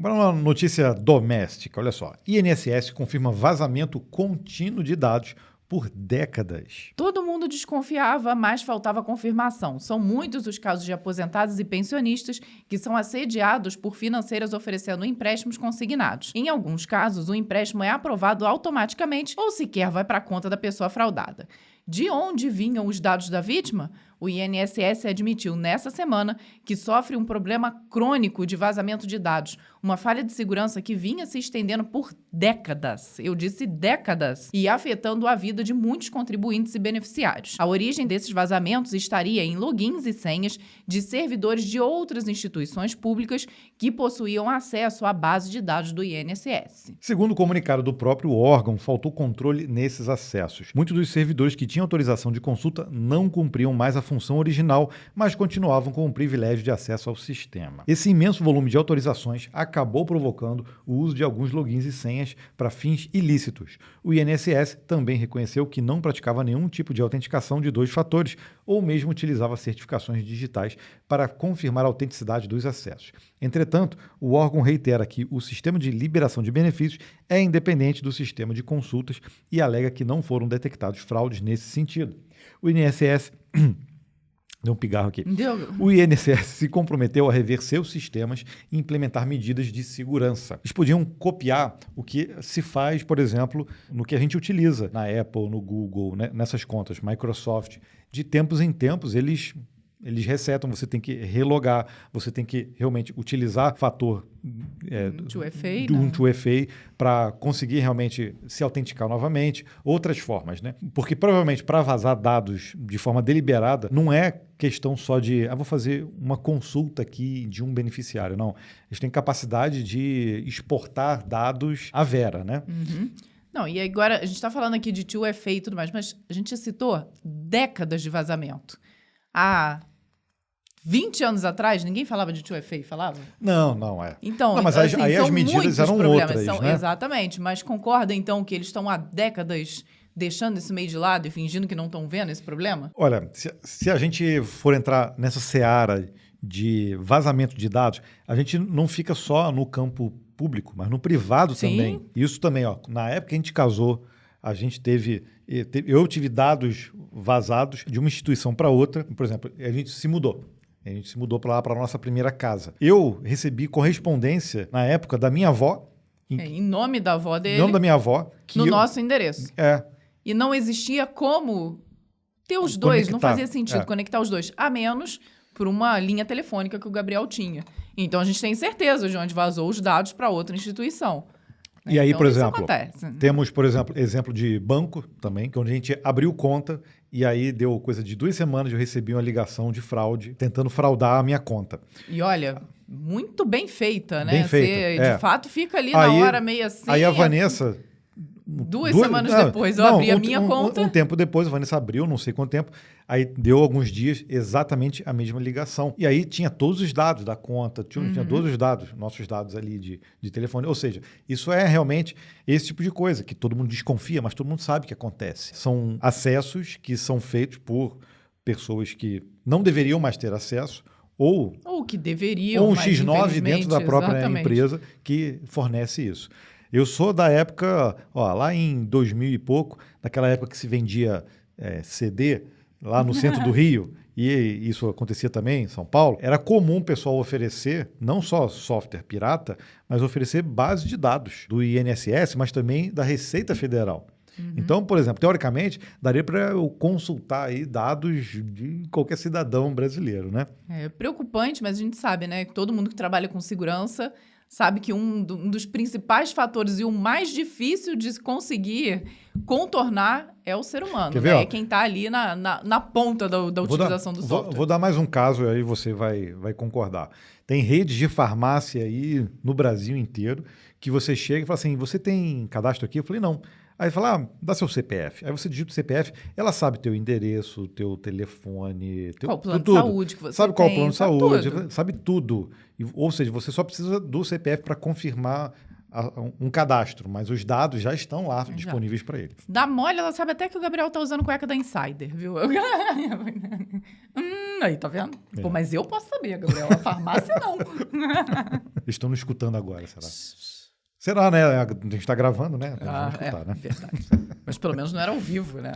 Para uma notícia doméstica, olha só. INSS confirma vazamento contínuo de dados por décadas. Todo mundo desconfiava, mas faltava confirmação. São muitos os casos de aposentados e pensionistas que são assediados por financeiras oferecendo empréstimos consignados. Em alguns casos, o empréstimo é aprovado automaticamente ou sequer vai para a conta da pessoa fraudada. De onde vinham os dados da vítima? O INSS admitiu nessa semana que sofre um problema crônico de vazamento de dados, uma falha de segurança que vinha se estendendo por décadas, eu disse décadas, e afetando a vida de muitos contribuintes e beneficiários. A origem desses vazamentos estaria em logins e senhas de servidores de outras instituições públicas que possuíam acesso à base de dados do INSS. Segundo o comunicado do próprio órgão, faltou controle nesses acessos. Muitos dos servidores que tinham autorização de consulta não cumpriam mais a função original, mas continuavam com o privilégio de acesso ao sistema. Esse imenso volume de autorizações acabou provocando o uso de alguns logins e senhas para fins ilícitos. O INSS também reconheceu que não praticava nenhum tipo de autenticação de 2 fatores ou mesmo utilizava certificações digitais para confirmar a autenticidade dos acessos. Entretanto, o órgão reitera que o sistema de liberação de benefícios é independente do sistema de consultas e alega que não foram detectados fraudes nesse sentido. O INSS... Deu um pigarro aqui. O INSS se comprometeu a rever seus sistemas e implementar medidas de segurança. Eles podiam copiar o que se faz, por exemplo, no que a gente utiliza na Apple, no Google, né, nessas contas, Microsoft. De tempos em tempos, eles resetam, você tem que relogar, você tem que realmente utilizar fator do 2FA para conseguir realmente se autenticar novamente, outras formas, né? Porque provavelmente para vazar dados de forma deliberada não é questão só de vou fazer uma consulta aqui de um beneficiário, não. Eles têm capacidade de exportar dados à vera, né? Uhum. Não, e agora a gente está falando aqui de 2FA e tudo mais, mas a gente citou décadas de vazamento. Há 20 anos atrás, ninguém falava de 2FA, falava? Não é. Então, não, mas assim, aí as medidas eram outras, né? Exatamente, mas concorda então que eles estão há décadas deixando isso meio de lado e fingindo que não estão vendo esse problema? Olha, se a gente for entrar nessa seara de vazamento de dados, a gente não fica só no campo público, mas no privado também. Isso também, na época que a gente casou, eu tive dados vazados de uma instituição para outra. Por exemplo, a gente se mudou. A gente se mudou para a nossa primeira casa. Eu recebi correspondência na época da minha avó. Em nome da avó dele. Em nome da minha avó. Nosso endereço. E não existia como ter os dois. Não fazia sentido conectar os dois. A menos por uma linha telefônica que o Gabriel tinha. Então, a gente tem certeza de onde vazou os dados para outra instituição. E aí, por exemplo, temos, por exemplo de banco também, que onde a gente abriu conta e aí deu coisa de 2 semanas eu recebi uma ligação de fraude, tentando fraudar a minha conta. E olha, muito bem feita, né? Bem feita, Você, de fato, fica ali na hora meio assim. Aí a Vanessa... 2 semanas depois eu abri a minha conta. Um tempo depois, a Vanessa abriu, não sei quanto tempo, aí deu alguns dias exatamente a mesma ligação. E aí tinha todos os dados da conta, tinha todos os dados, nossos dados ali de telefone. Ou seja, isso é realmente esse tipo de coisa, que todo mundo desconfia, mas todo mundo sabe o que acontece. São acessos que são feitos por pessoas que não deveriam mais ter acesso, ou que deveriam, ou um X9 dentro da própria empresa que fornece isso. Eu sou da época, lá em 2000 e pouco, naquela época que se vendia CD lá no centro do Rio, e isso acontecia também em São Paulo, era comum o pessoal oferecer, não só software pirata, mas oferecer base de dados do INSS, mas também da Receita Federal. Então, por exemplo, teoricamente, daria para eu consultar aí dados de qualquer cidadão brasileiro, né? É preocupante, mas a gente sabe, né, que todo mundo que trabalha com segurança sabe que um dos principais fatores e o mais difícil de conseguir contornar é o ser humano, né? É quem está ali na ponta da utilização do software. Vou dar mais um caso, aí você vai concordar. Tem redes de farmácia aí no Brasil inteiro que você chega e fala assim, você tem cadastro aqui? Eu falei, não. Aí fala, dá seu CPF. Aí você digita o CPF, ela sabe teu endereço, teu telefone... Qual plano de saúde que você sabe qual plano de saúde, sabe tudo. Ou seja, você só precisa do CPF para confirmar um cadastro, mas os dados já estão lá disponíveis para ele. Dá mole, ela sabe até que o Gabriel tá usando cueca da Insider, viu? Aí, tá vendo? Pô, mas eu posso saber, Gabriel, a farmácia não. Estão nos escutando agora, será? Será, né? A gente está gravando, né? Vamos escutar, né? Verdade. Mas pelo menos não era ao vivo, né?